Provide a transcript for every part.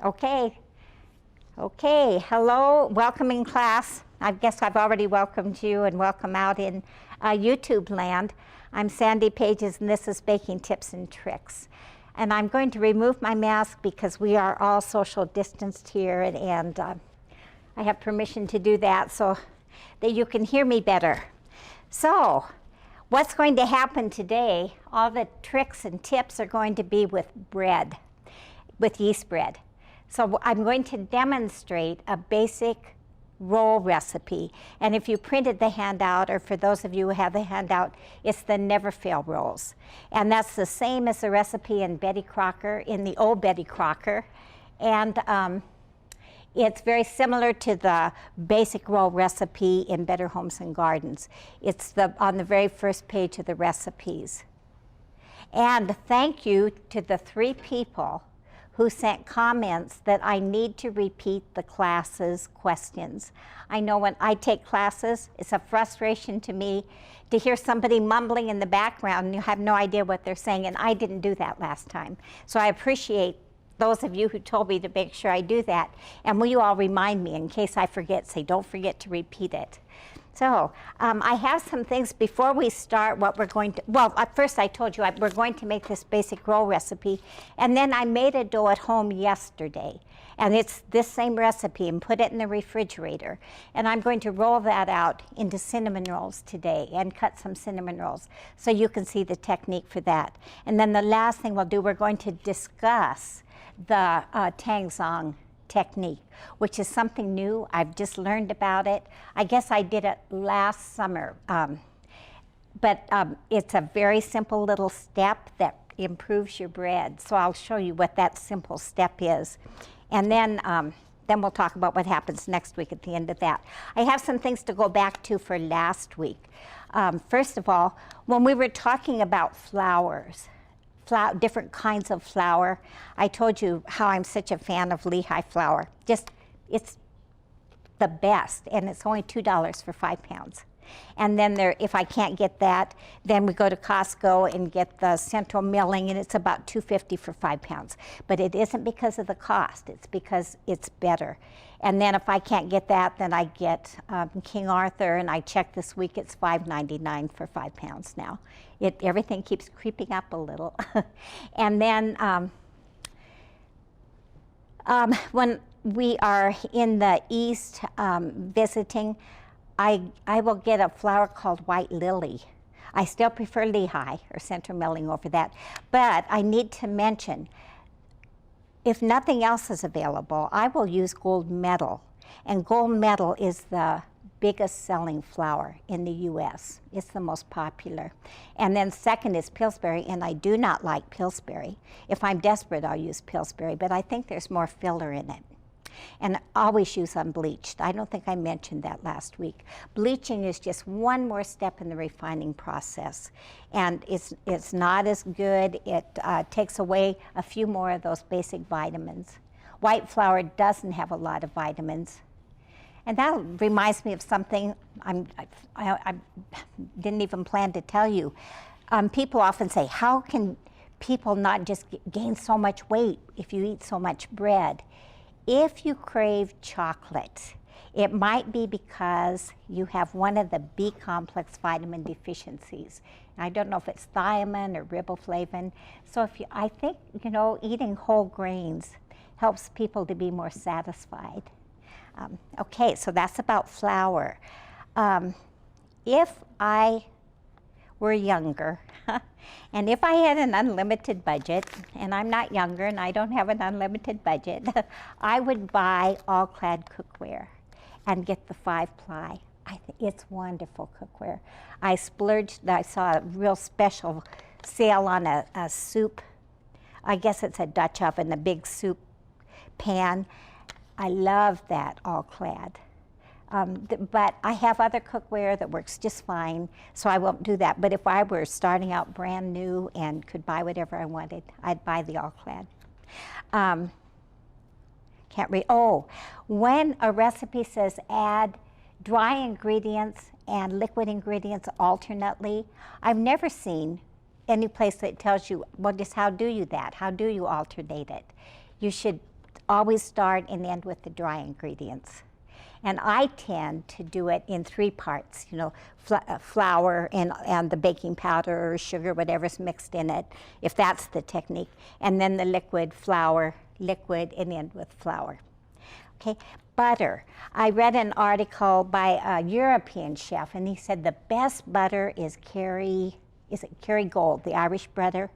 Okay. Hello, welcome in class. I guess I've already welcomed you and welcome out in YouTube land. I'm Sandy Pages and this is Baking Tips and Tricks. And I'm going to remove my mask because we are all social distanced here and I have permission to do that so that you can hear me better. So, what's going to happen today, all the tricks and tips are going to be with bread, with yeast bread. So I'm going to demonstrate a basic roll recipe. And if you printed the handout, or for those of you who have the handout, it's the Never Fail rolls. And that's the same as the recipe in Betty Crocker, in the old Betty Crocker. And it's very similar to the basic roll recipe in Better Homes and Gardens. It's on the very first page of the recipes. And thank you to the 3 people who sent comments that I need to repeat the class's questions. I know when I take classes, it's a frustration to me to hear somebody mumbling in the background and you have no idea what they're saying, and I didn't do that last time. So I appreciate those of you who told me to make sure I do that. And will you all remind me in case I forget, say don't forget to repeat it. So I have some things before we start what we're going to, well, at first I told you we're going to make this basic roll recipe, and then I made a dough at home yesterday, and it's this same recipe, and put it in the refrigerator. And I'm going to roll that out into cinnamon rolls today and cut some cinnamon rolls so you can see the technique for that. And then the last thing we'll do, we're going to discuss the Tang Song technique, which is something new. I've just learned about it. I guess I did it last summer, but it's a very simple little step that improves your bread. So I'll show you what that simple step is. And then we'll talk about what happens next week at the end of that. I have some things to go back to for last week. First of all, when we were talking about flours, different kinds of flour. I told you how I'm such a fan of Lehigh flour. It's the best, and it's only $2 for 5 pounds. And then if I can't get that, then we go to Costco and get the Central Milling, and it's about $2.50 for 5 pounds. But it isn't because of the cost, it's because it's better. And then if I can't get that, then I get King Arthur, and I checked this week, it's $5.99 for 5 pounds now. Everything keeps creeping up a little. And then when we are in the East visiting, I will get a flour called White Lily. I still prefer Lehigh or Central Milling over that. But I need to mention, if nothing else is available, I will use Gold Medal. And Gold Medal is the biggest selling flour in the US. It's the most popular. And then second is Pillsbury, and I do not like Pillsbury. If I'm desperate, I'll use Pillsbury, but I think there's more filler in it. And always use unbleached. I don't think I mentioned that last week. Bleaching is just one more step in the refining process. And it's not as good. It takes away a few more of those basic vitamins. White flour doesn't have a lot of vitamins. And that reminds me of something I didn't even plan to tell you. People often say, how can people not just gain so much weight if you eat so much bread? If you crave chocolate, it might be because you have one of the B complex vitamin deficiencies. I don't know if it's thiamine or riboflavin. So I think, eating whole grains helps people to be more satisfied. Okay, so that's about flour. If I were younger, and if I had an unlimited budget, and I'm not younger and I don't have an unlimited budget, I would buy all-clad cookware and get the 5-ply. It's wonderful cookware. I splurged, I saw a real special sale on a soup, I guess it's a Dutch oven, a big soup pan. I love that all-clad. But I have other cookware that works just fine, so I won't do that. But if I were starting out brand new and could buy whatever I wanted, I'd buy the all-clad. Can't read. Oh, when a recipe says add dry ingredients and liquid ingredients alternately, I've never seen any place that tells you, well, just how do you that? How do you alternate it? You should always start and end with the dry ingredients. And I tend to do it in 3 parts, you know, flour and the baking powder or sugar, whatever's mixed in it, if that's the technique. And then the liquid, flour, liquid, and end with flour. Okay, butter. I read an article by a European chef, and he said the best butter is Kerry Gold, the Irish butter,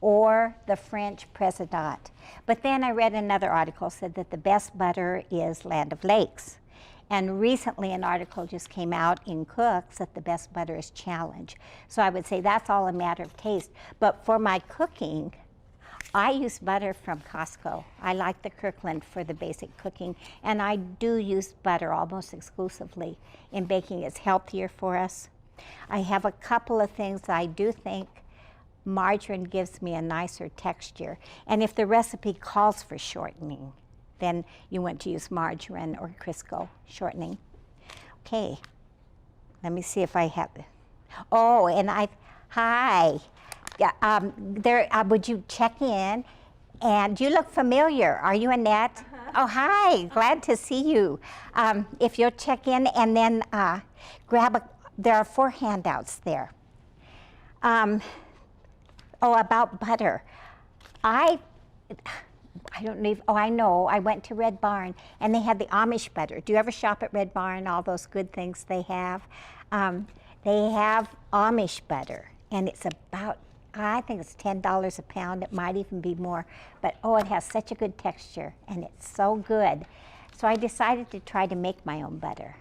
or the French President. But then I read another article said that the best butter is Land O'Lakes. And recently an article just came out in Cooks that the best butter is Challenge. So I would say that's all a matter of taste. But for my cooking, I use butter from Costco. I like the Kirkland for the basic cooking. And I do use butter almost exclusively in baking. It's healthier for us. I have a couple of things I do think margarine gives me a nicer texture. And if the recipe calls for shortening, then you want to use margarine or Crisco shortening. Okay, let me see if I have it. Oh, and hi. Yeah, would you check in? And you look familiar. Are you Annette? Oh, hi, glad to see you. If you'll check in and then there are 4 handouts there. Oh, about butter. I don't know. I know. I went to Red Barn, and they had the Amish butter. Do you ever shop at Red Barn? All those good things they have. They have Amish butter, and it's about, I think it's $10 a pound. It might even be more. But, oh, it has such a good texture, and it's so good. So I decided to try to make my own butter.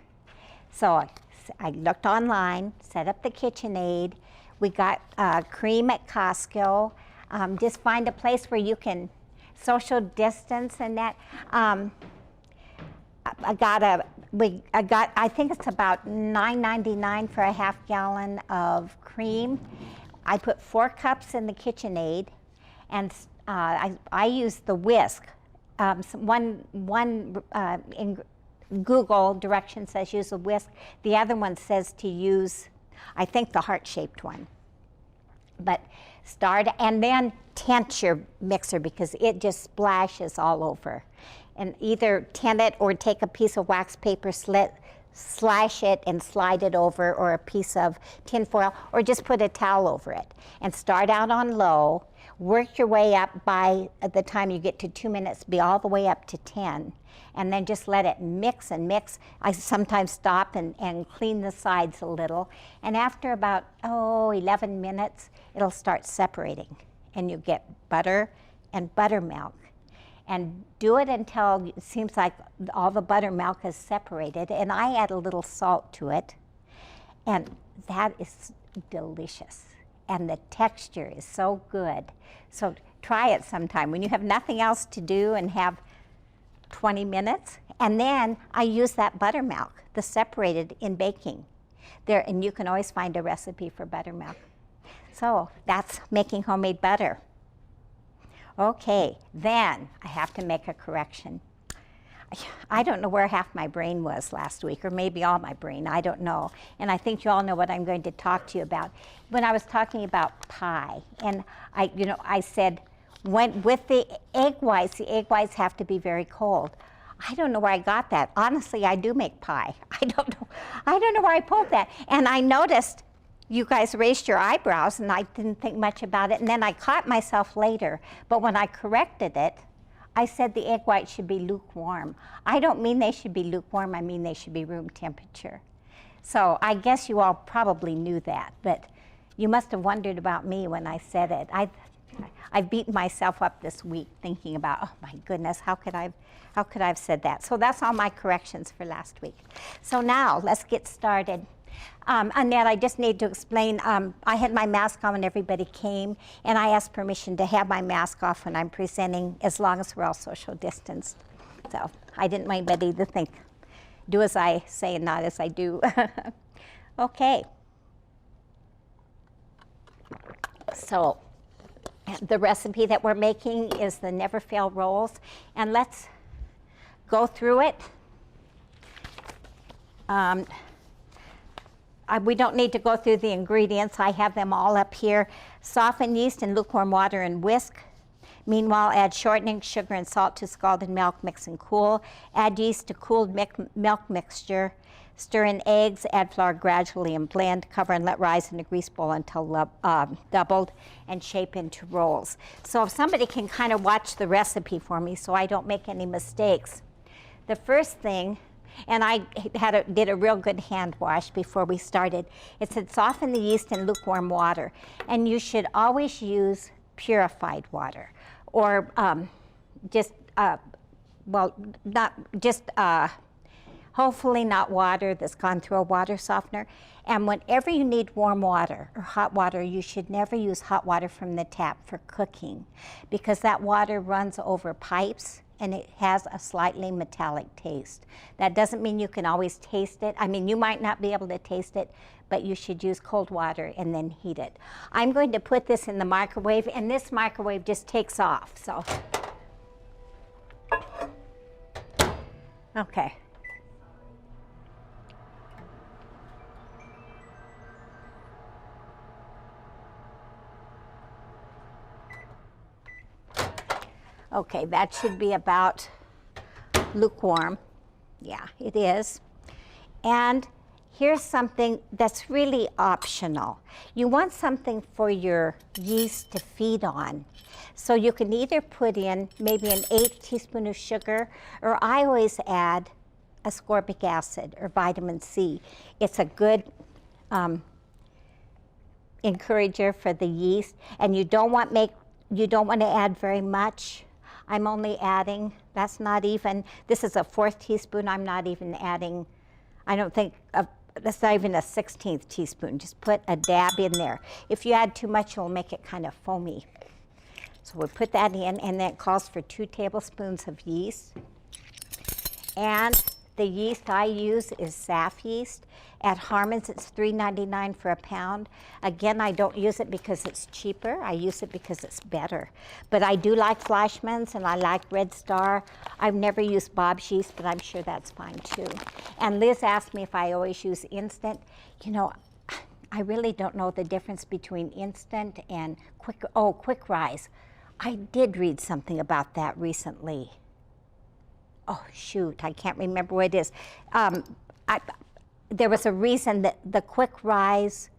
So I looked online, set up the KitchenAid. We got cream at Costco. Just find a place where you can social distance and that. I think it's about $9.99 for a half gallon of cream. I put 4 cups in the KitchenAid, and I use the whisk. In Google direction says use a whisk. The other one says to use, I think, the heart-shaped one. But start and then tent your mixer because it just splashes all over. And either tent it or take a piece of wax paper, slash it and slide it over, or a piece of tin foil, or just put a towel over it. And start out on low, work your way up. By the time you get to 2 minutes, be all the way up to 10. And then just let it mix and mix. I sometimes stop and clean the sides a little. And after about, 11 minutes, it'll start separating. And you get butter and buttermilk. And do it until it seems like all the buttermilk is separated. And I add a little salt to it. And that is delicious. And the texture is so good. So try it sometime when you have nothing else to do and have 20 minutes. And then I use that buttermilk, the separated, in baking. And you can always find a recipe for buttermilk. So that's making homemade butter. Okay, then I have to make a correction. I don't know where half my brain was last week, or maybe all my brain, I don't know. And I think you all know what I'm going to talk to you about. When I was talking about pie, and I said, with the egg whites have to be very cold. I don't know where I got that. Honestly, I do make pie. I don't know where I pulled that. And I noticed you guys raised your eyebrows, and I didn't think much about it. And then I caught myself later. But when I corrected it, I said the egg whites should be lukewarm. I don't mean they should be lukewarm. I mean they should be room temperature. So I guess you all probably knew that. But you must have wondered about me when I said it. I've beaten myself up this week thinking about, oh my goodness, how could I have said that? So that's all my corrections for last week. So now let's get started. Annette, I just need to explain, I had my mask on when everybody came, and I asked permission to have my mask off when I'm presenting, as long as we're all social distanced. So I didn't want anybody to think, do as I say and not as I do. Okay. So the recipe that we're making is the Never Fail rolls, and let's go through it. We don't need to go through the ingredients. I have them all up here. Soften yeast in lukewarm water and whisk. Meanwhile, add shortening, sugar, and salt to scalded milk, mix and cool. Add yeast to cooled milk mixture. Stir in eggs, add flour gradually and blend. Cover and let rise in a grease bowl until doubled and shape into rolls. So if somebody can kind of watch the recipe for me so I don't make any mistakes. The first thing, and I did a real good hand wash before we started. It said soften the yeast in lukewarm water. And you should always use purified water or hopefully not water that's gone through a water softener. And whenever you need warm water or hot water, you should never use hot water from the tap for cooking because that water runs over pipes and it has a slightly metallic taste. That doesn't mean you can always taste it. I mean, you might not be able to taste it, but you should use cold water and then heat it. I'm going to put this in the microwave, and this microwave just takes off, so. Okay. Okay, that should be about lukewarm. Yeah, it is. And here's something that's really optional. You want something for your yeast to feed on. So you can either put in maybe an 1/8 teaspoon of sugar, or I always add ascorbic acid or vitamin C. It's a good encourager for the yeast, and you don't want to add very much. I'm only adding, that's not even, this is a 1/4 teaspoon. I'm not even adding, I don't think, that's not even a 1/16 teaspoon. Just put a dab in there. If you add too much, it'll make it kind of foamy. So we'll put that in, and then it calls for 2 tablespoons of yeast. And the yeast I use is Saf yeast. At Harmon's, it's $3.99 for a pound. Again, I don't use it because it's cheaper. I use it because it's better. But I do like Fleischmann's, and I like Red Star. I've never used Bob's yeast, but I'm sure that's fine too. And Liz asked me if I always use instant. You know, I really don't know the difference between instant and quick rise. I did read something about that recently. Oh, shoot, I can't remember what it is. There was a reason that the quick rise,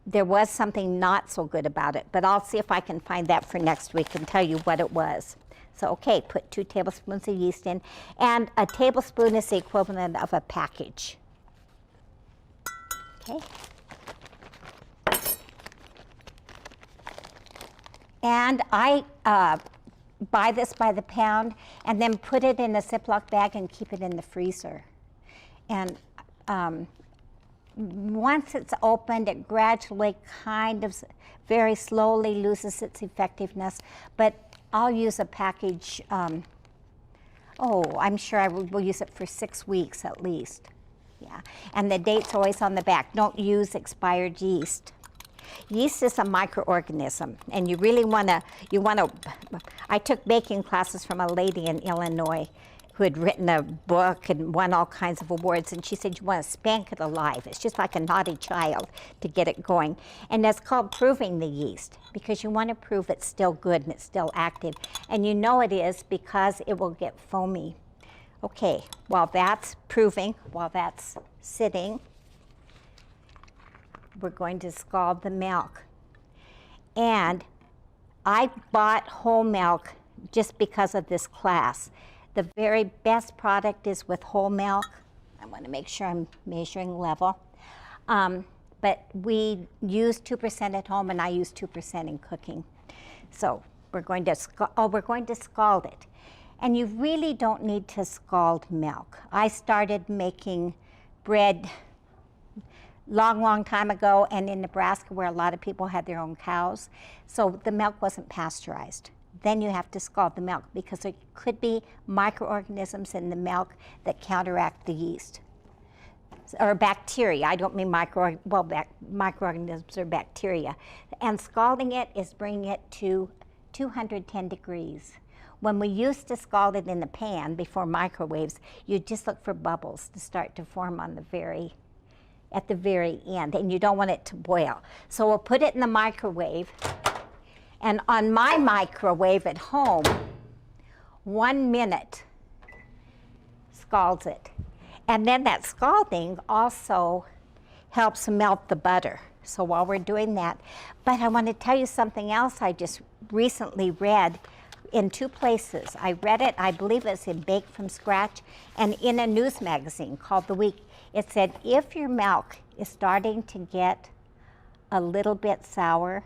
there was something not so good about it, but I'll see if I can find that for next week and tell you what it was. So, okay, put 2 tablespoons of yeast in, and a tablespoon is the equivalent of a package. Okay. And I buy this by the pound and then put it in a Ziploc bag and keep it in the freezer. And once it's opened, it gradually kind of very slowly loses its effectiveness, but I'll use a package, I'm sure I will use it for 6 weeks at least. Yeah, and the date's always on the back. Don't use expired yeast. Yeast is a microorganism, and you really want to, I took baking classes from a lady in Illinois who had written a book and won all kinds of awards, and she said you want to spank it alive. It's just like a naughty child to get it going. And that's called proving the yeast, because you want to prove it's still good and it's still active. And you know it is because it will get foamy. Okay, while that's proving, while that's sitting, we're going to scald the milk. And I bought whole milk just because of this class. The very best product is with whole milk. I want to make sure I'm measuring level. But we use 2% at home, and I use 2% in cooking. So we're going to scald it. And you really don't need to scald milk. I started making bread long time ago, and in Nebraska, where a lot of people had their own cows. So the milk wasn't pasteurized. Then you have to scald the milk because there could be microorganisms in the milk that counteract the yeast. Or bacteria. I don't mean microorganisms or bacteria. And scalding it is bringing it to 210 degrees. When we used to scald it in the pan before microwaves, you just look for bubbles to start to form on at the very end, and you don't want it to boil. So we'll put it in the microwave, And on my microwave at home, 1 minute scalds it. And then that scalding also helps melt the butter. So while we're doing that, but I want to tell you something else I just recently read in 2 places. I read it, I believe it's in Bake from Scratch, and in a news magazine called The Week. It said, if your milk is starting to get a little bit sour,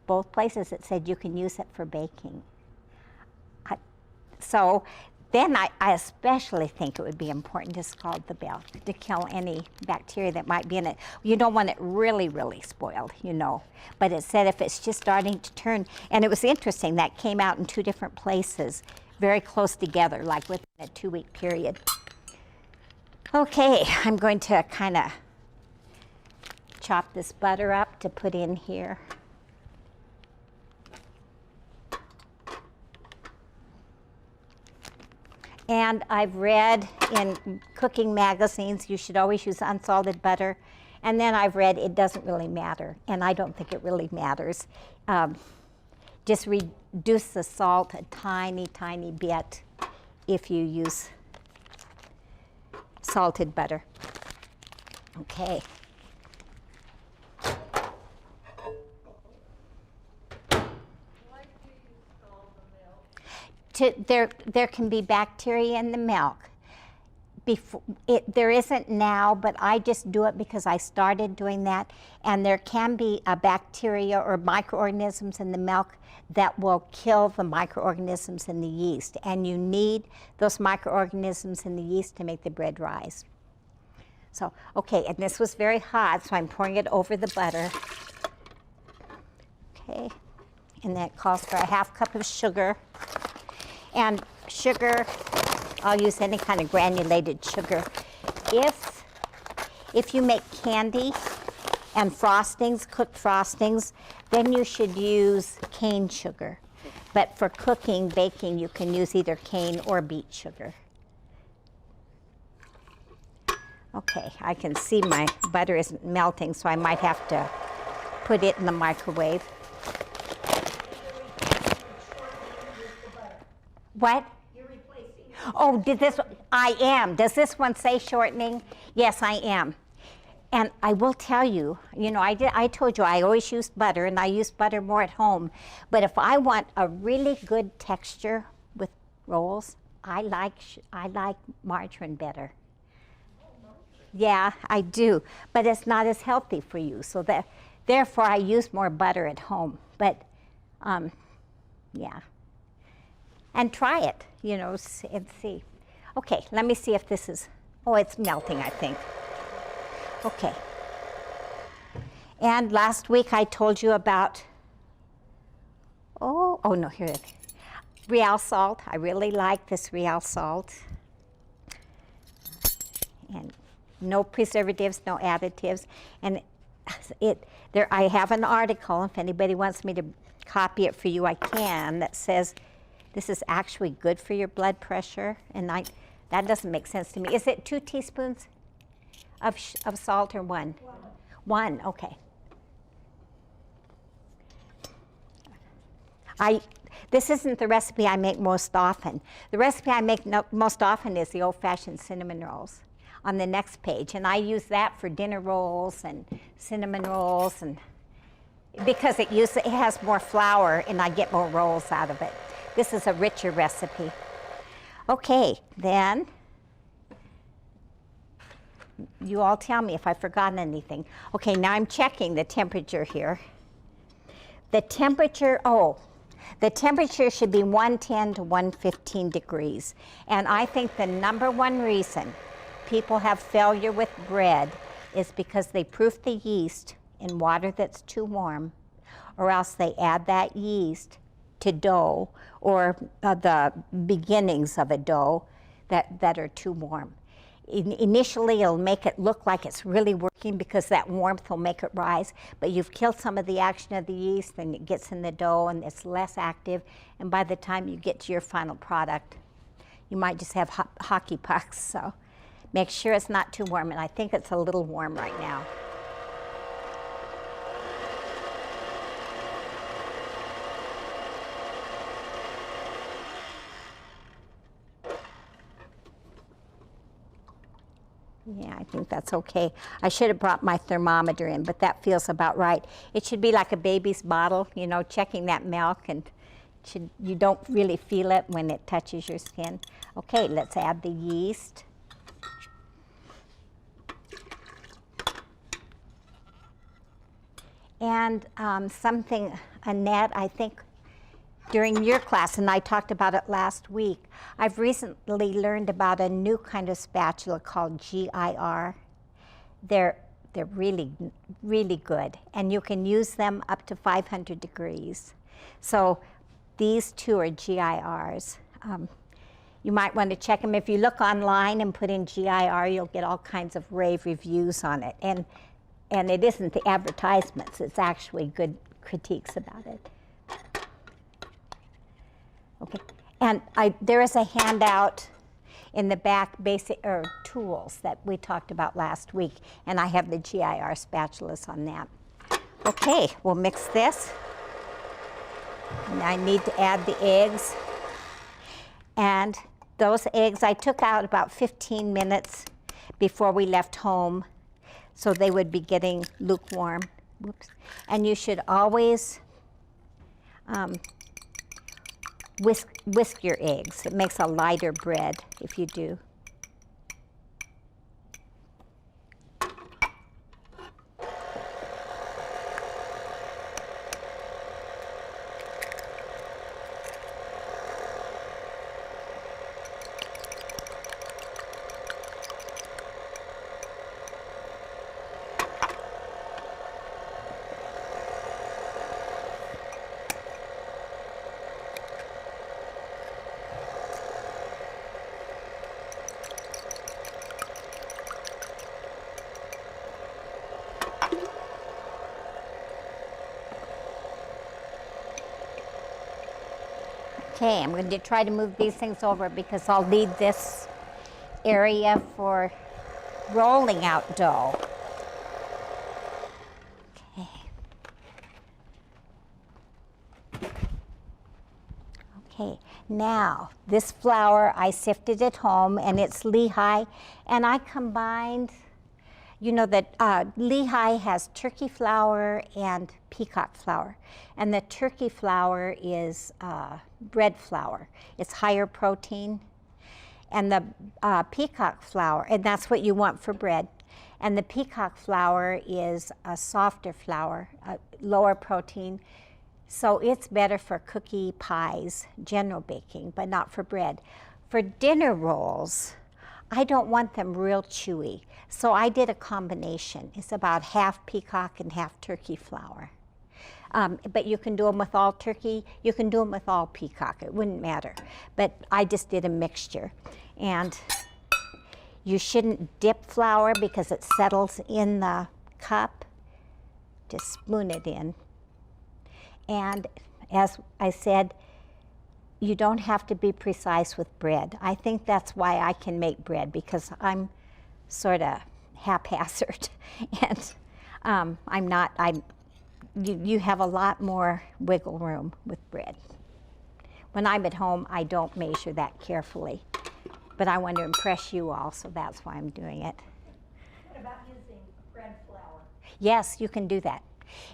both places it said you can use it for baking. So then I especially think it would be important to scald the milk to kill any bacteria that might be in it. You don't want it really, really spoiled, you know. But it said if it's just starting to turn, and it was interesting, that came out in 2 different places, very close together, like within a 2-week period. Okay, I'm going to kind of chop this butter up to put in here. And I've read in cooking magazines, you should always use unsalted butter. And then I've read it doesn't really matter, and I don't think it really matters. Just reduce the salt a tiny, tiny bit if you use salted butter. Okay. There can be bacteria in the milk. There isn't now, but I just do it because I started doing that. And there can be a bacteria or microorganisms in the milk that will kill the microorganisms in the yeast. And you need those microorganisms in the yeast to make the bread rise. So, okay, and this was very hot, so I'm pouring it over the butter. Okay, and that calls for a 1/2 cup of sugar. And sugar, I'll use any kind of granulated sugar. If you make candy and frostings, cooked frostings, then you should use cane sugar. But for cooking, baking, you can use either cane or beet sugar. Okay, I can see my butter isn't melting, so I might have to put it in the microwave. What? You're replacing. Oh, I am. Does this one say shortening? Yes, I am. And I will tell you, you know, I told you I always use butter, and I use butter more at home. But if I want a really good texture with rolls, I like margarine better. Yeah, I do. But it's not as healthy for you. So therefore, I use more butter at home. But, yeah. And try it, you know, and see. Okay, let me see if this is, oh, it's melting, I think. Okay. And last week I told you about, oh no, here it is. Real salt. I really like this real salt. And no preservatives, no additives. And I have an article, if anybody wants me to copy it for you, I can, that says, this is actually good for your blood pressure, and that doesn't make sense to me. Is it 2 teaspoons of salt or 1? 1, okay. This isn't the recipe I make most often. The recipe I make most often is the old-fashioned cinnamon rolls on the next page, and I use that for dinner rolls and cinnamon rolls, and because it has more flour, and I get more rolls out of it. This is a richer recipe. Okay, then you all tell me if I've forgotten anything. Okay, now I'm checking the temperature here. The temperature should be 110 to 115 degrees. And I think the #1 reason people have failure with bread is because they proof the yeast in water that's too warm, or else they add that yeast to dough or the beginnings of a dough that are too warm. Initially, it'll make it look like it's really working because that warmth will make it rise, but you've killed some of the action of the yeast, and it gets in the dough and it's less active, and by the time you get to your final product, you might just have hockey pucks. So make sure it's not too warm, and I think it's a little warm right now. Yeah, I think that's okay. I should have brought my thermometer in, but that feels about right. It should be like a baby's bottle, you know, checking that milk, and you don't really feel it when it touches your skin. Okay, let's add the yeast. And something, Annette, I think during your class, and I talked about it last week, I've recently learned about a new kind of spatula called GIR. They're really, really good, and you can use them up to 500 degrees. So these two are GIRs. You might want to check them. If you look online and put in GIR, you'll get all kinds of rave reviews on it. And it isn't the advertisements, it's actually good critiques about it. Okay, and there is a handout in the back, tools that we talked about last week, and I have the GIR spatulas on that. Okay, we'll mix this. And I need to add the eggs. And those eggs, I took out about 15 minutes before we left home, so they would be getting lukewarm. Whoops. And you should always whisk your eggs. It makes a lighter bread if you do. Okay, I'm going to try to move these things over because I'll need this area for rolling out dough. Okay. Okay, now this flour I sifted at home, and it's Lehigh, and I combined, you know that Lehigh has turkey flour and peacock flour, and the turkey flour is bread flour. It's higher protein, and the peacock flour, and that's what you want for bread, and the peacock flour is a softer flour, lower protein, so it's better for cookie, pies, general baking, but not for bread. For dinner rolls, I don't want them real chewy, so I did a combination. It's about half peacock and half turkey flour. But you can do them with all turkey, you can do them with all peacock, it wouldn't matter. But I just did a mixture. And you shouldn't dip flour because it settles in the cup. Just spoon it in. And as I said, you don't have to be precise with bread. I think that's why I can make bread, because I'm sort of haphazard. And you have a lot more wiggle room with bread. When I'm at home, I don't measure that carefully. But I want to impress you all, so that's why I'm doing it. What about using bread flour? Yes, you can do that.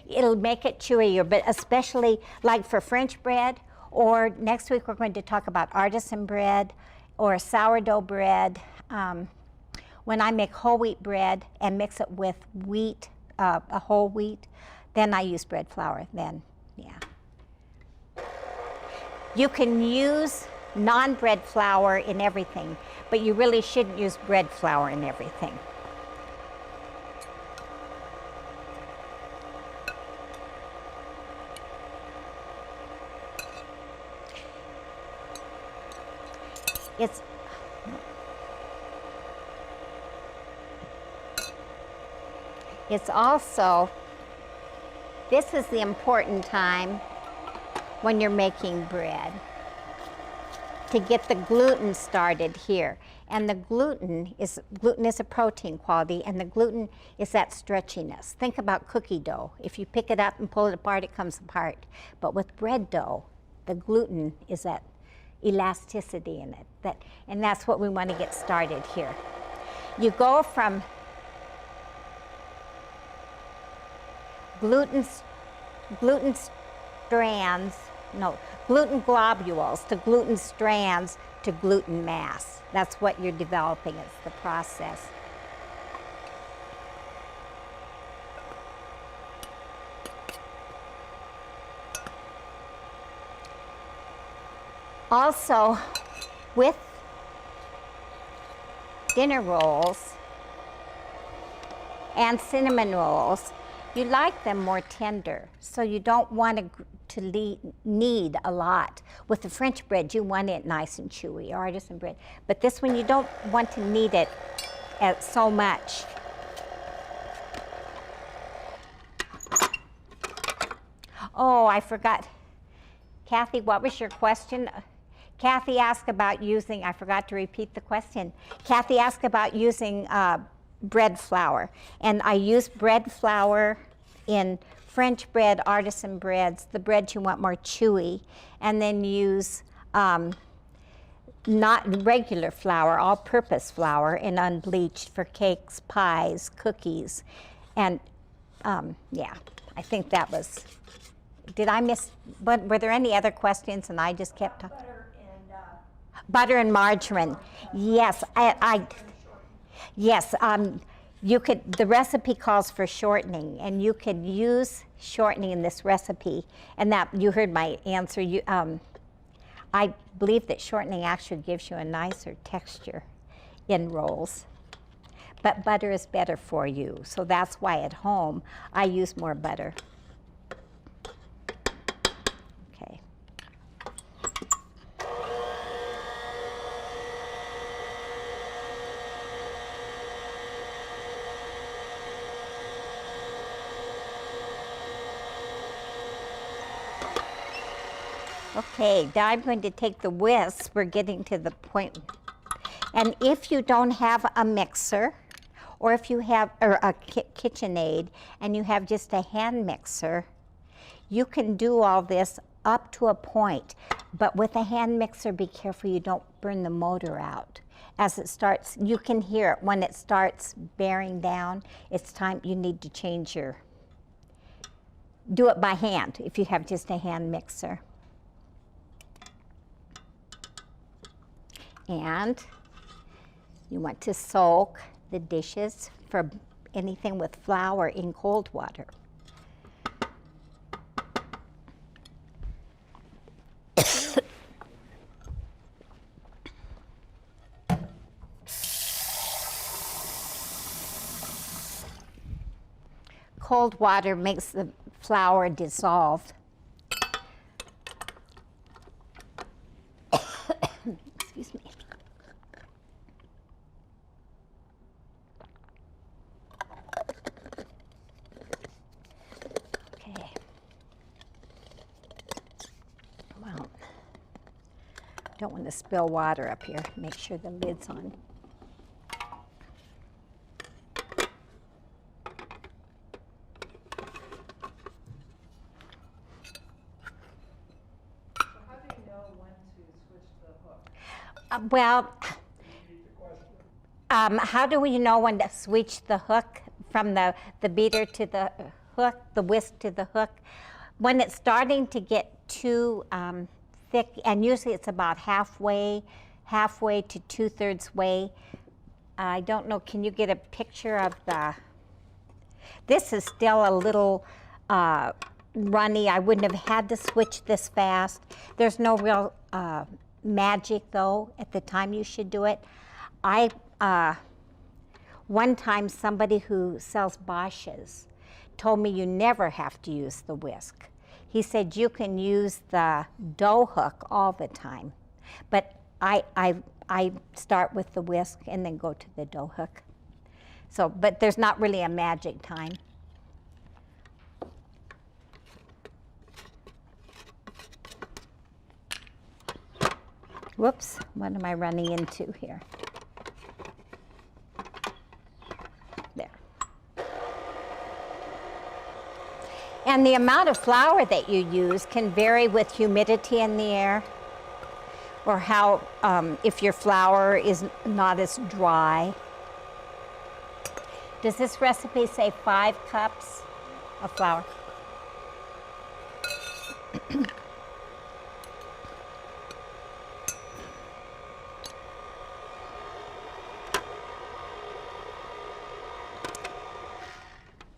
It'll make it chewier, but especially like for French bread, or next week we're going to talk about artisan bread or sourdough bread. When I make whole wheat bread and mix it with wheat, a whole wheat, then I use bread flour then, yeah. You can use non-bread flour in everything, but you really shouldn't use bread flour in everything. It's also, this is the important time when you're making bread, to get the gluten started here. And the gluten is a protein quality, and the gluten is that stretchiness. Think about cookie dough. If you pick it up and pull it apart, it comes apart. But with bread dough, the gluten is that elasticity in it. And that's what we want to get started here. You go from gluten globules to gluten strands to gluten mass. That's what you're developing. It's the process. Also, with dinner rolls and cinnamon rolls, you like them more tender, so you don't want to knead a lot. With the French bread, you want it nice and chewy, or artisan bread. But this one, you don't want to knead it so much. Oh, I forgot. Kathy, what was your question? Kathy asked about using, I forgot to repeat the question. Kathy asked about using bread flour. And I use bread flour in French bread, artisan breads, the breads you want more chewy, and then use not regular flour, all-purpose flour, and unbleached for cakes, pies, cookies. And yeah, I think that was, did I miss, but were there any other questions and I just kept talking? Butter and margarine. Yes, yes, you could, the recipe calls for shortening, and you could use shortening in this recipe. And that, you heard my answer. I believe that shortening actually gives you a nicer texture in rolls. But butter is better for you, so that's why at home I use more butter. Okay. Okay, now I'm going to take the whisk. We're getting to the point. And if you don't have a mixer, or if you have a KitchenAid and you have just a hand mixer, you can do all this up to a point. But with a hand mixer, be careful you don't burn the motor out. As it starts, you can hear it when it starts bearing down. It's time you need to change your, do it by hand if you have just a hand mixer. And you want to soak the dishes for anything with flour in cold water. Cold water makes the flour dissolve. Excuse me. Okay. Well, don't want to spill water up here. Make sure the lid's on. Well, how do we know when to switch the hook from the beater to the hook, the whisk to the hook? When it's starting to get too thick, and usually it's about halfway to 2/3 way. I don't know, can you get a picture of the, this is still a little runny. I wouldn't have had to switch this fast. There's no real magic though at the time you should do it. One time somebody who sells Bosch's told me you never have to use the whisk. He said you can use the dough hook all the time, but I start with the whisk and then go to the dough hook. So, but there's not really a magic time. Whoops, what am I running into here? There. And the amount of flour that you use can vary with humidity in the air, or how, if your flour is not as dry. Does this recipe say 5 cups of flour?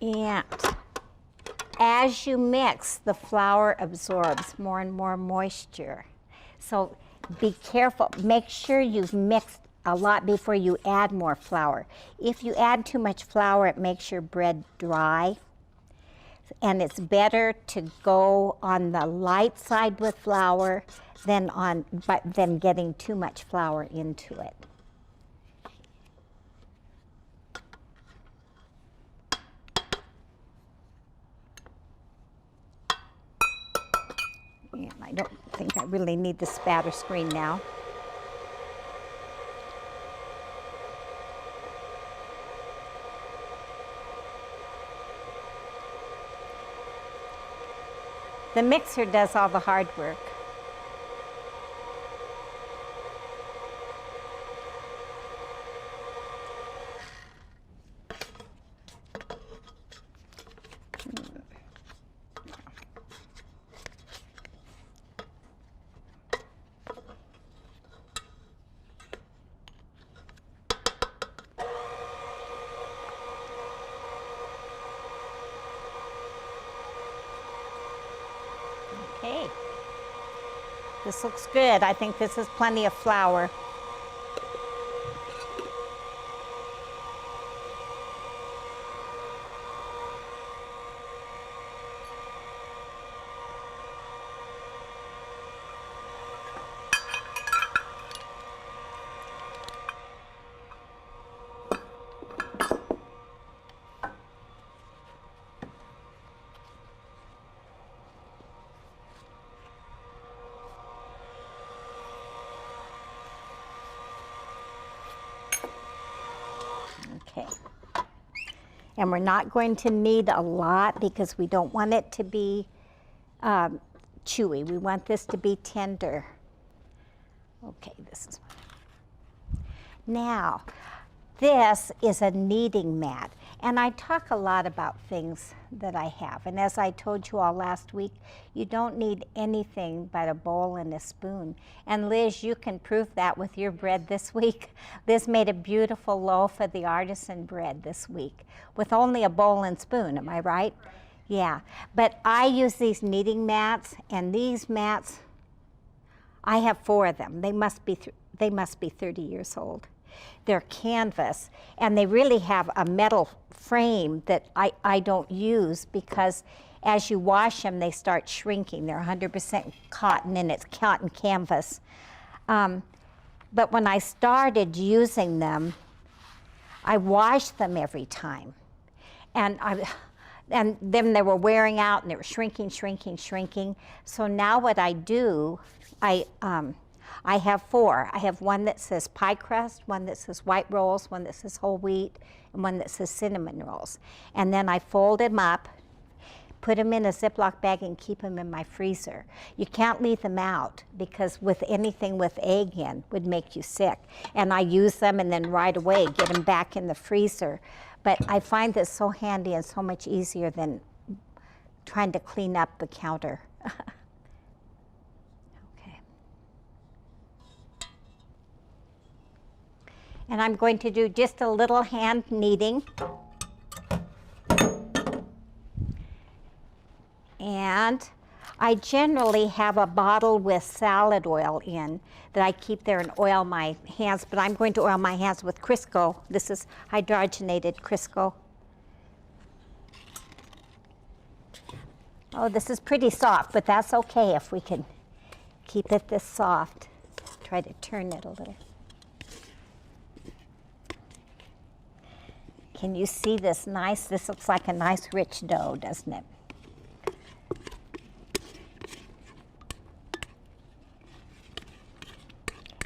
And as you mix, the flour absorbs more and more moisture. So be careful. Make sure you've mixed a lot before you add more flour. If you add too much flour, it makes your bread dry. And it's better to go on the light side with flour than getting too much flour into it. And I don't think I really need the spatter screen now. The mixer does all the hard work. Okay, this looks good. I think this is plenty of flour. Okay. And we're not going to knead a lot because we don't want it to be chewy. We want this to be tender. Okay, this is now, this is a kneading mat. And I talk a lot about things that I have. And as I told you all last week, you don't need anything but a bowl and a spoon. And Liz, you can prove that with your bread this week. Liz made a beautiful loaf of the artisan bread this week with only a bowl and spoon, am I right? Yeah, but I use these kneading mats, and these mats, I have 4 of them. They must be 30 years old. They're canvas, and they really have a metal frame that I don't use because as you wash them, they start shrinking. They're 100% cotton, and it's cotton canvas. But when I started using them, I washed them every time. And then they were wearing out, and they were shrinking. So now what I do, I have 4. I have one that says pie crust, one that says white rolls, one that says whole wheat, and one that says cinnamon rolls. And then I fold them up, put them in a Ziploc bag, and keep them in my freezer. You can't leave them out because with anything with egg in would make you sick. And I use them and then right away get them back in the freezer. But I find this so handy and so much easier than trying to clean up the counter. And I'm going to do just a little hand kneading. And I generally have a bottle with salad oil in that I keep there and oil my hands, but I'm going to oil my hands with Crisco. This is hydrogenated Crisco. Oh, this is pretty soft, but that's okay if we can keep it this soft. Try to turn it a little. Can you see this nice? This looks like a nice rich dough, doesn't it?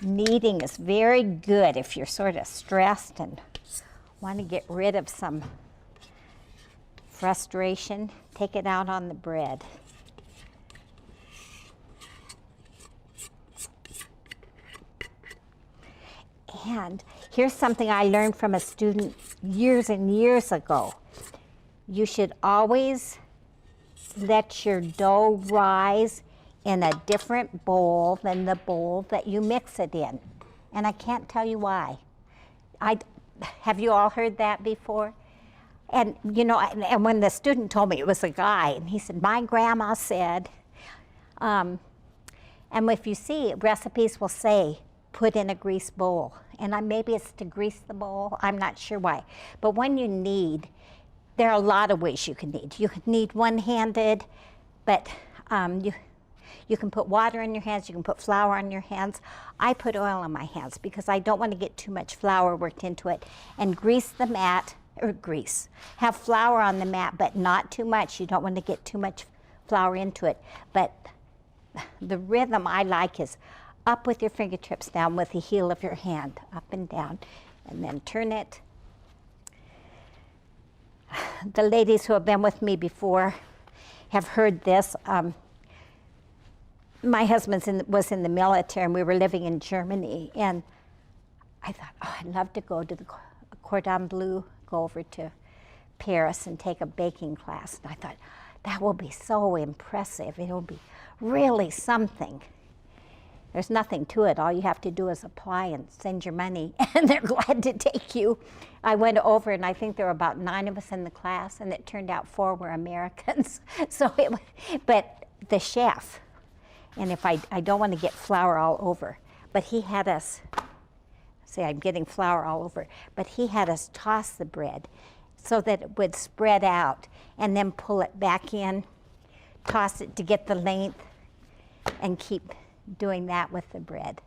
Kneading is very good if you're sort of stressed and want to get rid of some frustration. Take it out on the bread. And here's something I learned from a student years and years ago. You should always let your dough rise in a different bowl than the bowl that you mix it in. And I can't tell you why. Have you all heard that before? And you know, and when the student told me, it was a guy, and he said, my grandma said, and if you see, recipes will say, put in a grease bowl. And maybe it's to grease the bowl, I'm not sure why. But when you knead, there are a lot of ways you can knead. You can knead one-handed, but you can put water in your hands, you can put flour on your hands. I put oil on my hands because I don't want to get too much flour worked into it. And grease the mat, or grease. Have flour on the mat, but not too much. You don't want to get too much flour into it. But the rhythm I like is up with your fingertips, down with the heel of your hand, up and down, and then turn it. The ladies who have been with me before have heard this. My husband was in the military, and we were living in Germany, and I thought, oh, I'd love to go to the Cordon Bleu, go over to Paris and take a baking class. And I thought, that will be so impressive. It will be really something. There's nothing to it. All you have to do is apply and send your money, and they're glad to take you. I went over, and I think there were about 9 of us in the class, and it turned out 4 were Americans. But the chef, and if I don't want to get flour all over, but he had us, say I'm getting flour all over, but he had us toss the bread so that it would spread out, and then pull it back in, toss it to get the length, and keep doing that with the bread.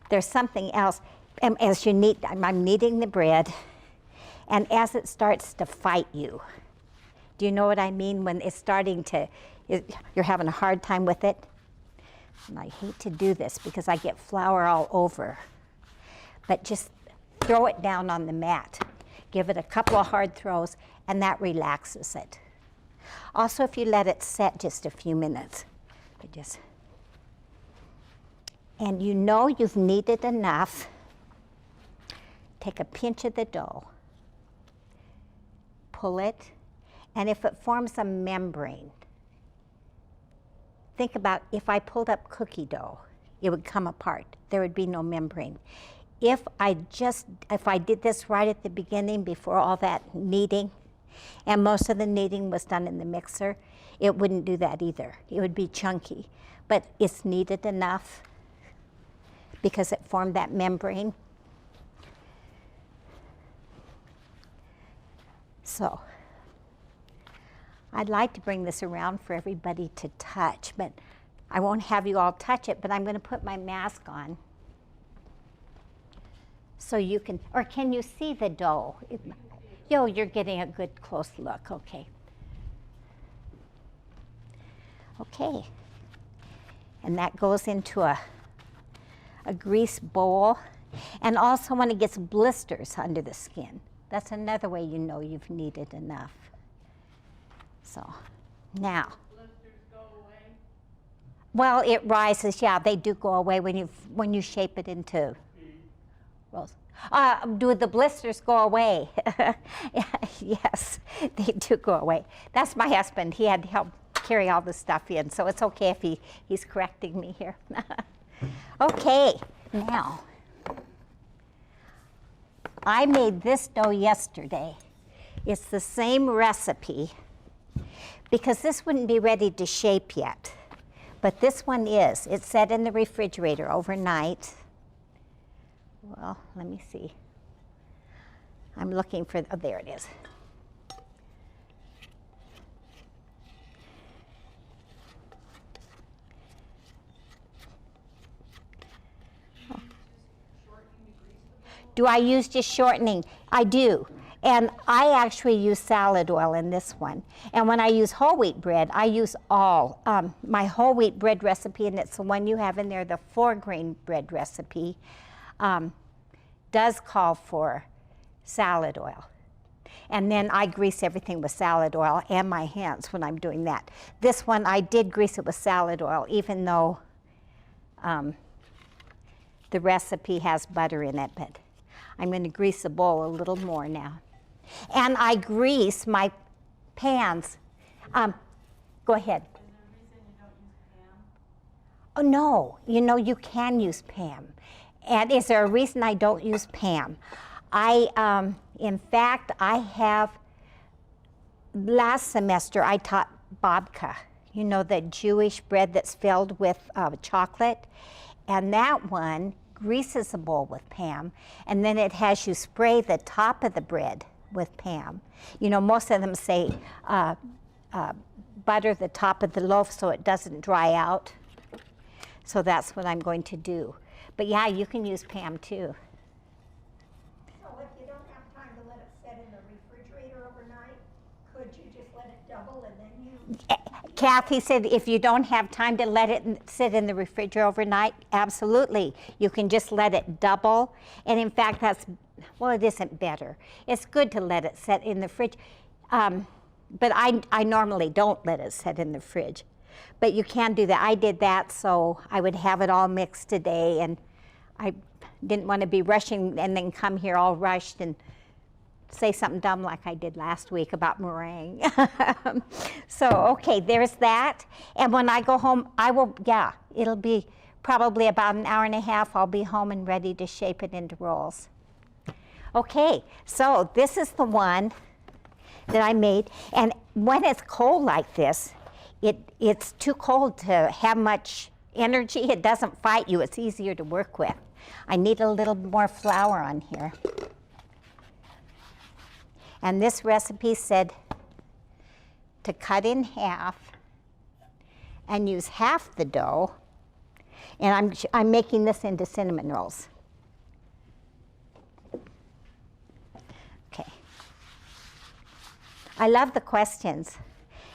There's something else. As you knead, I'm kneading the bread, and as it starts to fight you, do you know what I mean? When it's starting to, you're having a hard time with it. And I hate to do this because I get flour all over, but just throw it down on the mat. Give it a couple of hard throws, and that relaxes it. Also, if you let it set just a few minutes, and you know you've kneaded enough, take a pinch of the dough, pull it, and if it forms a membrane, think about if I pulled up cookie dough, it would come apart. There would be no membrane. If I did this right at the beginning before all that kneading, and most of the kneading was done in the mixer, it wouldn't do that either. It would be chunky, but it's kneaded enough because it formed that membrane. So I'd like to bring this around for everybody to touch, but I won't have you all touch it, but I'm going to put my mask on so you can, or can you see the dough? Yo, you're getting a good close look, okay. Okay, and that goes into a grease bowl, and also when it gets blisters under the skin, that's another way you know you've kneaded enough. So now, Blisters go away? well, it rises. Yeah, they do go away when you shape it into rolls. Do the blisters go away? Yes, they do go away. That's my husband. He had to help carry all the stuff in, so it's okay if he's correcting me here. Okay, now I made this dough yesterday. It's the same recipe, because this wouldn't be ready to shape yet, but this one is. It's set in the refrigerator overnight. Well, let me see. I'm looking for, oh, there it is. Oh. Do I use just shortening? I do. And I actually use salad oil in this one. And when I use whole wheat bread, I use all. My whole wheat bread recipe, and it's the one you have in there, the 4-grain bread recipe, does call for salad oil. And then I grease everything with salad oil and my hands when I'm doing that. This one, I did grease it with salad oil, even though the recipe has butter in it, but I'm going to grease the bowl a little more now. And I grease my pans. Go ahead. Is there a reason you don't use Pam? Oh, no, you know, you can use Pam. And is there a reason I don't use Pam? In fact, last semester I taught babka, you know, the Jewish bread that's filled with chocolate. And that one greases the bowl with Pam, and then it has you spray the top of the bread with Pam. You know, most of them say butter the top of the loaf so it doesn't dry out. So that's what I'm going to do. But yeah, you can use Pam too. So if you don't have time to let it sit in the refrigerator overnight, could you just let it double and then you? Kathy said if you don't have time to let it sit in the refrigerator overnight, absolutely. You can just let it double. And in fact, well, it isn't better. It's good to let it sit in the fridge. But I normally don't let it sit in the fridge. But you can do that. I did that so I would have it all mixed today, and I didn't want to be rushing and then come here all rushed and say something dumb like I did last week about meringue. So, okay, there's that. And when I go home, it'll be probably about an hour and a half. I'll be home and ready to shape it into rolls. Okay, so this is the one that I made. And when it's cold like this, it's too cold to have much energy. It doesn't fight you. It's easier to work with. I need a little more flour on here. And this recipe said to cut in half and use half the dough. And I'm making this into cinnamon rolls. Okay. I love the questions.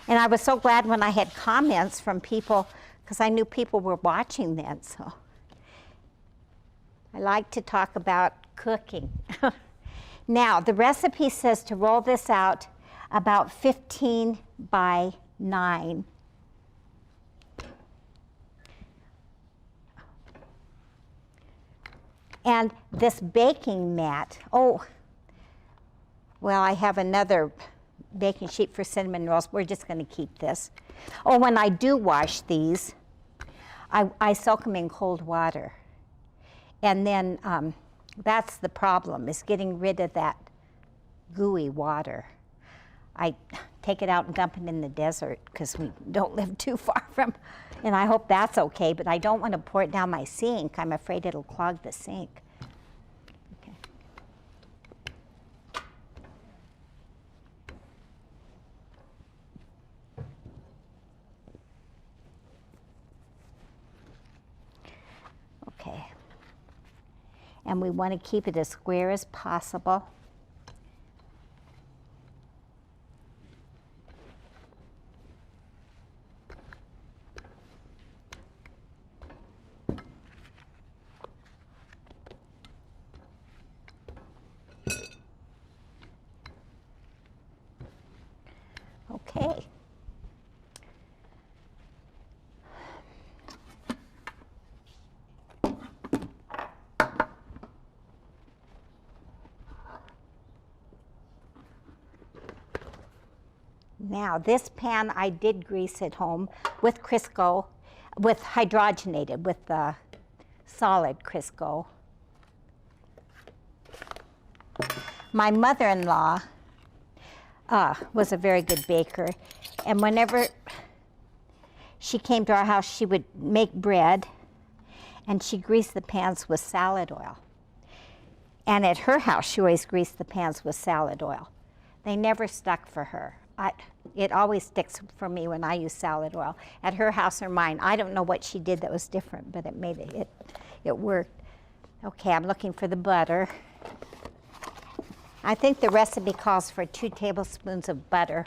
And I was so glad when I had comments from people, because I knew people were watching then. So I like to talk about cooking. Now, the recipe says to roll this out about 15 by 9. And this baking mat, well, I have another baking sheet for cinnamon rolls. We're just going to keep this. Oh, when I do wash these, I soak them in cold water. And then that's the problem, is getting rid of that gooey water. I take it out and dump it in the desert because we don't live too far from, and I hope that's okay, but I don't want to pour it down my sink. I'm afraid it'll clog the sink. Okay. Okay. And we want to keep it as square as possible. Okay. Now, this pan I did grease at home with Crisco, with hydrogenated, with the solid Crisco. My mother-in-law was a very good baker, and whenever she came to our house, she would make bread, and she greased the pans with salad oil. And at her house, she always greased the pans with salad oil. They never stuck for her. It always sticks for me when I use salad oil. At her house or mine, I don't know what she did that was different, but it made it worked. Okay, I'm looking for the butter. I think the recipe calls for 2 tablespoons of butter.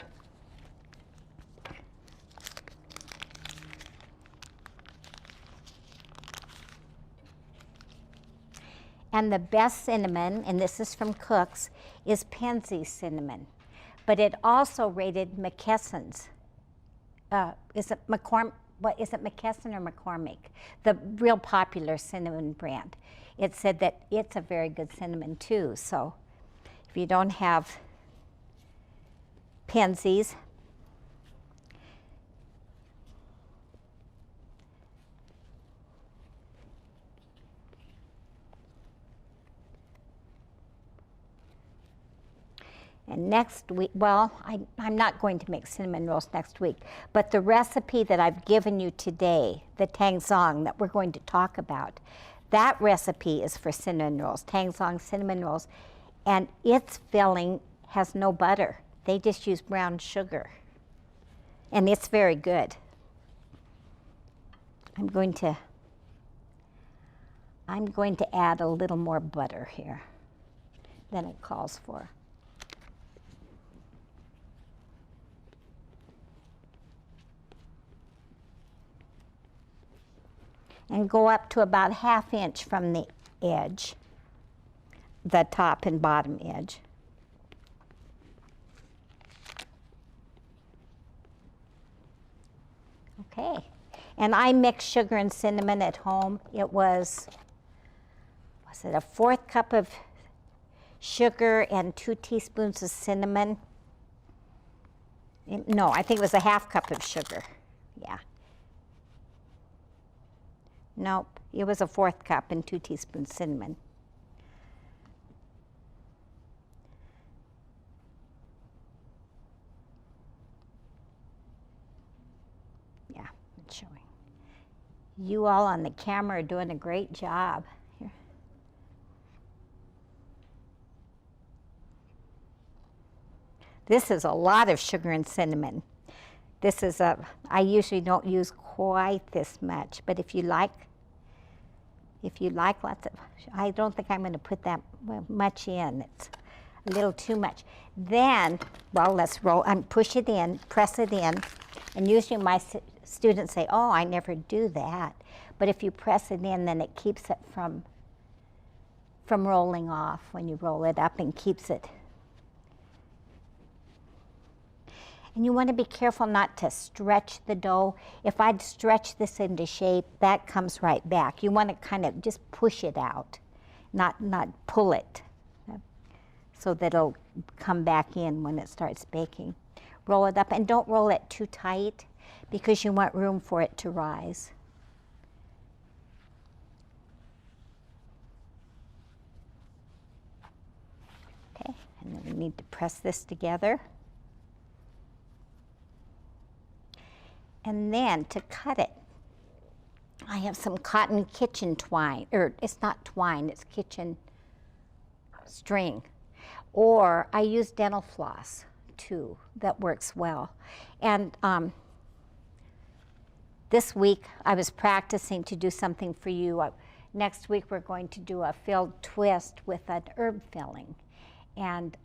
And the best cinnamon, and this is from Cook's, is Penzi cinnamon. But it also rated McKesson's. Is it McKesson or McCormick? The real popular cinnamon brand. It said that it's a very good cinnamon too. So if you don't have Mackenzies. And next week, well, I'm not going to make cinnamon rolls next week, but the recipe that I've given you today, the Tang Song that we're going to talk about, that recipe is for cinnamon rolls, Tang Song cinnamon rolls, and its filling has no butter. They just use brown sugar, and it's very good. I'm going to add a little more butter here than it calls for. And go up to about 1/2 inch from the edge, the top and bottom edge. Okay, and I mix sugar and cinnamon at home. It was it a 1/4 cup of sugar and 2 teaspoons of cinnamon? No, I think it was a 1/2 cup of sugar, yeah. Nope, it was a 1/4 cup and 2 teaspoons cinnamon. Yeah, it's showing. You all on the camera are doing a great job. Here. This is a lot of sugar and cinnamon. This is I usually don't use quite this much, but if you like lots of, I don't think I'm going to put that much in. It's a little too much. Then, well, let's roll, push it in, press it in, and usually my students say, oh, I never do that. But if you press it in, then it keeps it from rolling off when you roll it up, and keeps it. And you want to be careful not to stretch the dough. If I'd stretch this into shape, that comes right back. You want to kind of just push it out, not pull it, so that it'll come back in when it starts baking. Roll it up, and don't roll it too tight because you want room for it to rise. Okay, and then we need to press this together. And then to cut it, I have some cotton kitchen twine, or it's not twine, it's kitchen string. Or I use dental floss too, that works well. And this week I was practicing to do something for you. Next week we're going to do a filled twist with an herb filling. And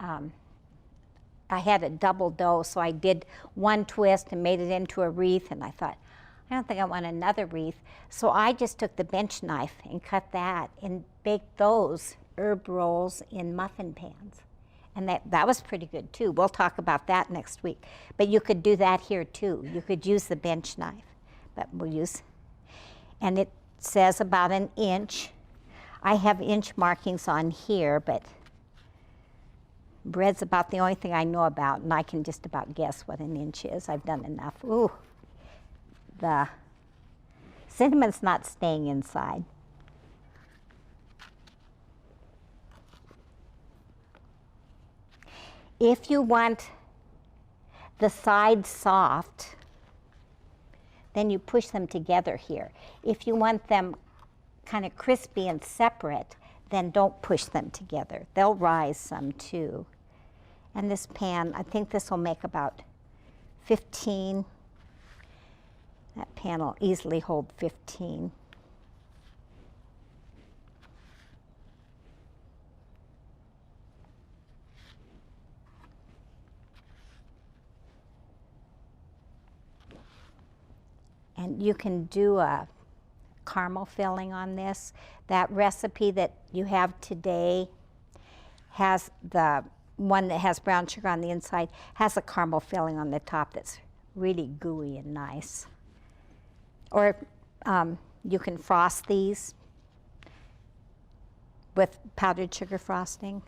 I had a double dough, so I did one twist and made it into a wreath, and I thought, I don't think I want another wreath. So I just took the bench knife and cut that and baked those herb rolls in muffin pans. And that was pretty good too. We'll talk about that next week. But you could do that here too. You could use the bench knife, but we'll use, and it says about 1 inch. I have inch markings on here, but bread's about the only thing I know about, and I can just about guess what 1 inch is. I've done enough. Ooh, the cinnamon's not staying inside. If you want the sides soft, then you push them together here. If you want them kind of crispy and separate, then don't push them together. They'll rise some too. And this pan, I think this will make about 15. That pan will easily hold 15. And you can do a caramel filling on this. That recipe that you have today has the one that has brown sugar on the inside, has a caramel filling on the top that's really gooey and nice. Or you can frost these with powdered sugar frosting.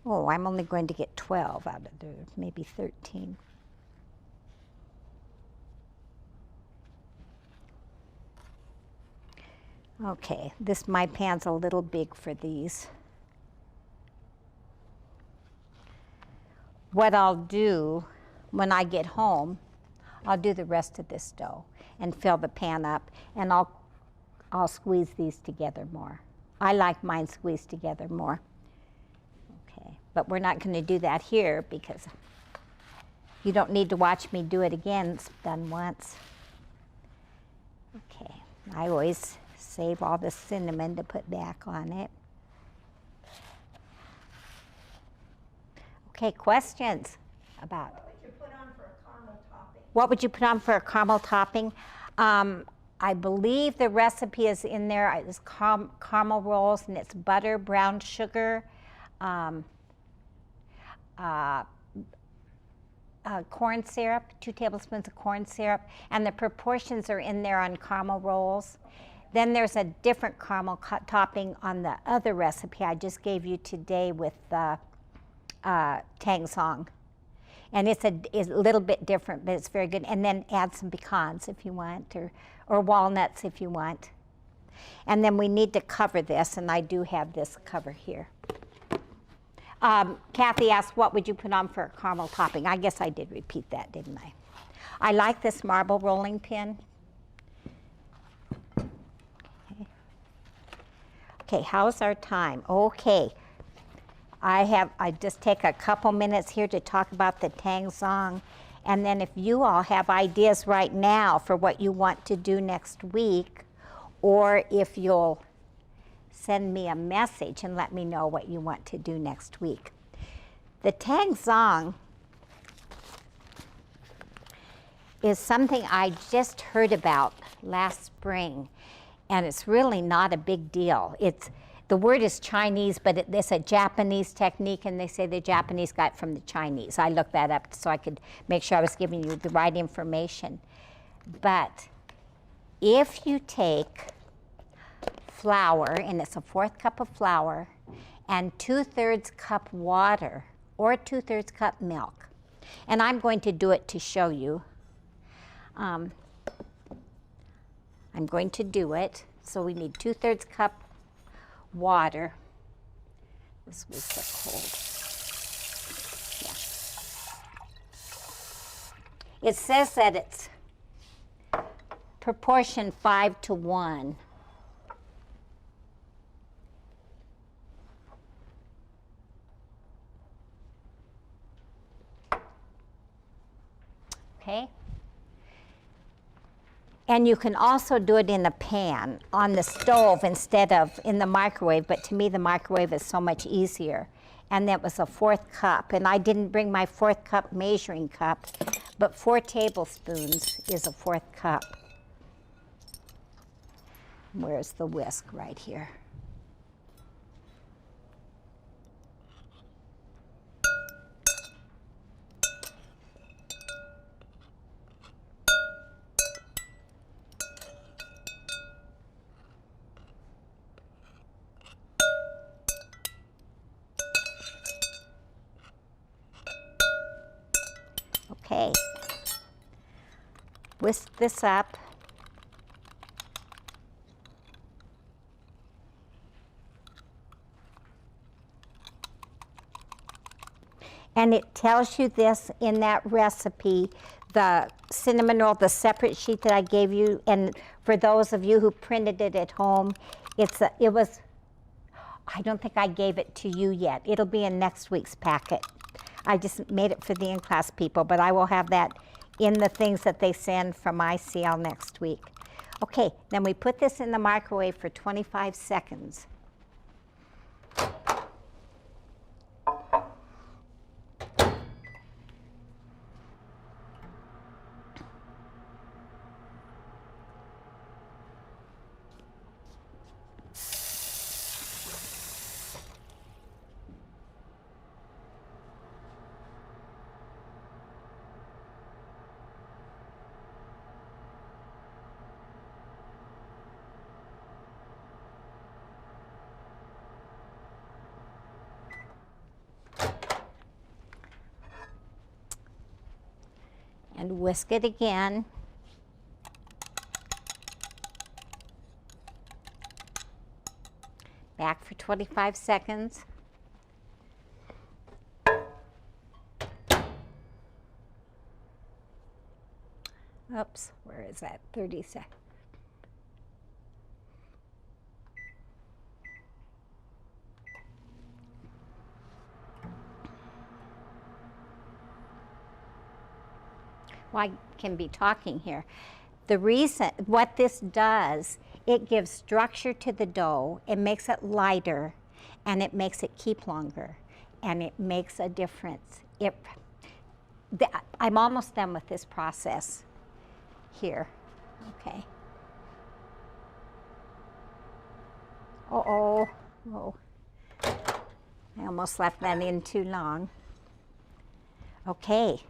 Oh, I'm only going to get 12 out of the maybe 13. Okay, my pan's a little big for these. What I'll do when I get home, I'll do the rest of this dough and fill the pan up, and I'll squeeze these together more. I like mine squeezed together more. Okay, but we're not going to do that here because you don't need to watch me do it again. It's done once. Okay, I always save all the cinnamon to put back on it. Okay, questions about? What would you put on for a caramel topping? What would you put on for a caramel topping? I believe the recipe is in there. It's caramel rolls, and it's butter, brown sugar, corn syrup, 2 tablespoons of corn syrup, and the proportions are in there on caramel rolls. Then there's a different caramel topping on the other recipe I just gave you today with Tang Song. And it's a little bit different, but it's very good. And then add some pecans if you want, or walnuts if you want. And then we need to cover this, and I do have this cover here. Kathy asked, what would you put on for a caramel topping? I guess I did repeat that, didn't I? I like this marble rolling pin. Okay, how's our time? Okay. I just take a couple minutes here to talk about the Tang Song, and then if you all have ideas right now for what you want to do next week, or if you'll send me a message and let me know what you want to do next week. The Tang Song is something I just heard about last spring, and it's really not a big deal. The word is Chinese, but it's a Japanese technique, and they say the Japanese got it from the Chinese. I looked that up so I could make sure I was giving you the right information. But if you take flour, and it's a 1/4 cup of flour, and 2/3 cup water, or 2/3 cup milk, and I'm going to do it to show you. I'm going to do it. So we need 2/3 cup water. This was so cold. Yeah. It says that it's proportion 5:1. Okay. And you can also do it in a pan on the stove instead of in the microwave, but to me the microwave is so much easier. And that was a 1/4 cup, and I didn't bring my 1/4 cup measuring cup, but 4 tablespoons is a 1/4 cup. Where's the whisk? Right here. Okay, whisk this up. And it tells you this in that recipe, the cinnamon roll, the separate sheet that I gave you, and for those of you who printed it at home, I don't think I gave it to you yet. It'll be in next week's packet. I just made it for the in-class people, but I will have that in the things that they send from ICL next week. Okay, then we put this in the microwave for 25 seconds. and whisk it again. Back for 25 seconds. Oops, where is that? 30 seconds. Well, I can be talking here. The reason, what this does, it gives structure to the dough, it makes it lighter, and it makes it keep longer, and it makes a difference. I'm almost done with this process here. Okay. Uh-oh. Oh. I almost left that in too long. Okay.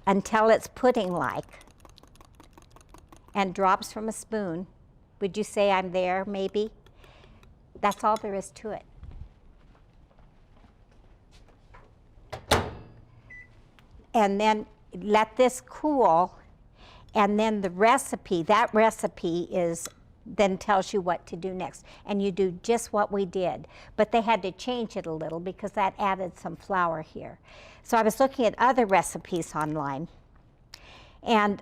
Until it's pudding-like and drops from a spoon. Would you say I'm there, maybe? That's all there is to it. And then let this cool, and then the recipe, that recipe then tells you what to do next. And you do just what we did. But they had to change it a little because that added some flour here. So I was looking at other recipes online. And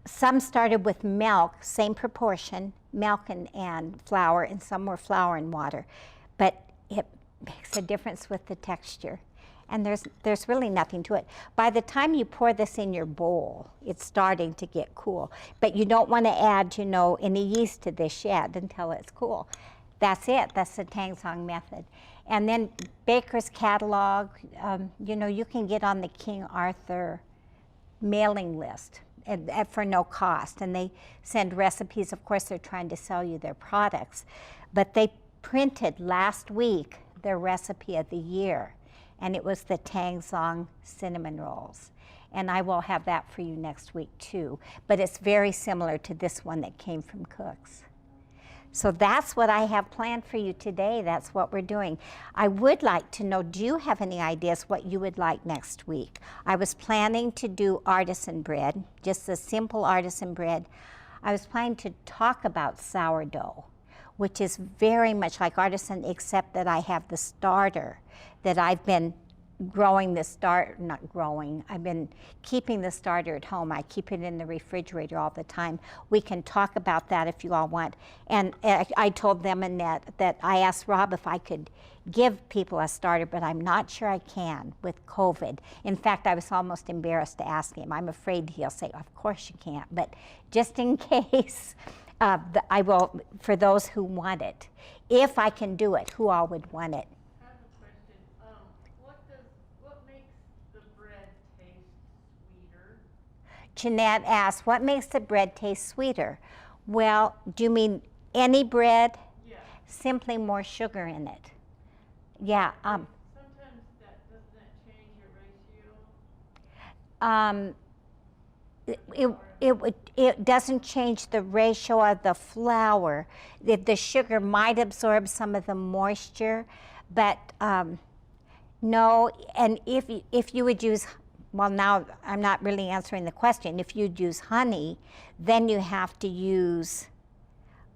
some started with milk, same proportion, milk and flour, and some were flour and water. But it makes a difference with the texture. And there's really nothing to it. By the time you pour this in your bowl, it's starting to get cool. But you don't want to add, any yeast to this yet until it's cool. That's it. That's the Tang Song method. And then Baker's Catalog, you can get on the King Arthur mailing list for no cost. And they send recipes. Of course, they're trying to sell you their products. But they printed last week their recipe of the year. And it was the Tang Song cinnamon rolls. And I will have that for you next week too. But it's very similar to this one that came from Cook's. So that's what I have planned for you today. That's what we're doing. I would like to know, do you have any ideas what you would like next week? I was planning to do artisan bread, just a simple artisan bread. I was planning to talk about sourdough, which is very much like artisan, except that I have the starter that I've been growing the I've been keeping the starter at home. I keep it in the refrigerator all the time. We can talk about that if you all want. And I told them, Annette, that I asked Rob if I could give people a starter, but I'm not sure I can with COVID. In fact, I was almost embarrassed to ask him. I'm afraid he'll say, of course you can't, but just in case, I will, for those who want it. If I can do it, who all would want it? I have a question. What makes the bread taste sweeter? Jeanette asked, what makes the bread taste sweeter? Well, do you mean any bread? Yeah. Simply more sugar in it. Yeah. Sometimes doesn't that change your ratio? It doesn't change the ratio of the flour. The sugar might absorb some of the moisture, but no. And if you would use, well, now I'm not really answering the question. If you'd use honey, then you have to use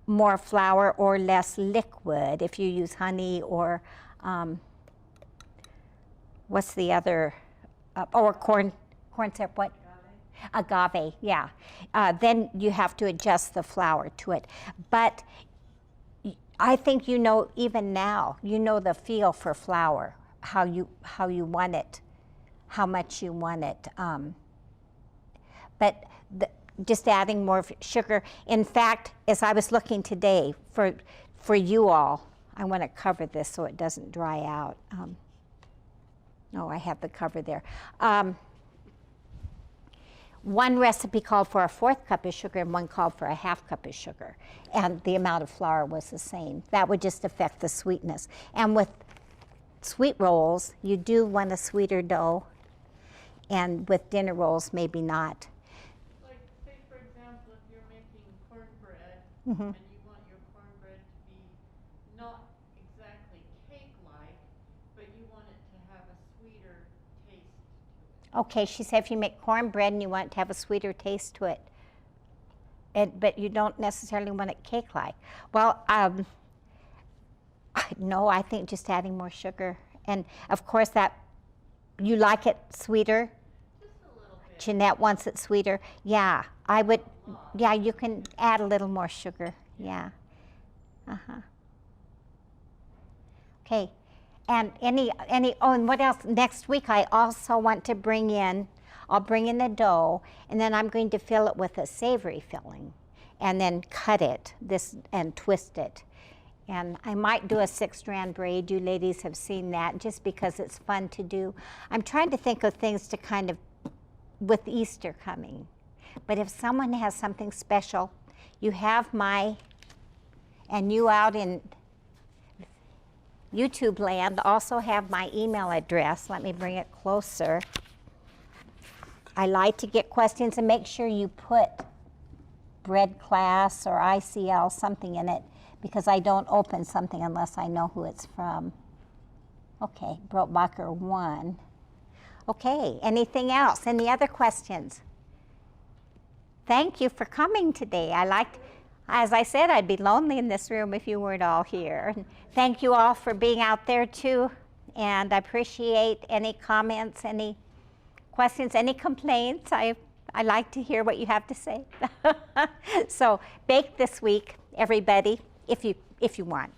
more flour or less liquid. If you use honey or what's the other? Or corn syrup. What? Agave, yeah. Then you have to adjust the flour to it. But I think even now, the feel for flour, how you want it, how much you want it. But just adding more sugar. In fact, as I was looking today, for you all, I want to cover this so it doesn't dry out. No, I have the cover there. One recipe called for a 1/4 cup of sugar and one called for a 1/2 cup of sugar. And the amount of flour was the same. That would just affect the sweetness. And with sweet rolls, you do want a sweeter dough. And with dinner rolls, maybe not. Like, say for example, if you're making cornbread Mm-hmm. and you want your cornbread to be not exactly cake-like, but you want it to have a sweeter taste Okay, she said if you make cornbread and you want it to have a sweeter taste to it, but you don't necessarily want it cake-like. Well, no, I think just adding more sugar. And of course you like it sweeter? Just a little bit. Jeanette wants it sweeter. Yeah, I would, yeah, you can add a little more sugar, yeah. Uh-huh. Okay, and oh, and what else? Next week I also want to I'll bring in the dough, and then I'm going to fill it with a savory filling, and then cut it, and twist it. And I might do a 6-strand braid. You ladies have seen that, just because it's fun to do. I'm trying to think of things to kind of, with Easter coming. But if someone has something special, you have and you out in YouTube land also have my email address. Let me bring it closer. I like to get questions, and make sure you put bread class or ICL, something in it, because I don't open something unless I know who it's from. Okay, Brotbacher 1. Okay, anything else? Any other questions? Thank you for coming today. As I said, I'd be lonely in this room if you weren't all here. And thank you all for being out there too. And I appreciate any comments, any questions, any complaints. I like to hear what you have to say. So bake this week, everybody, if you want.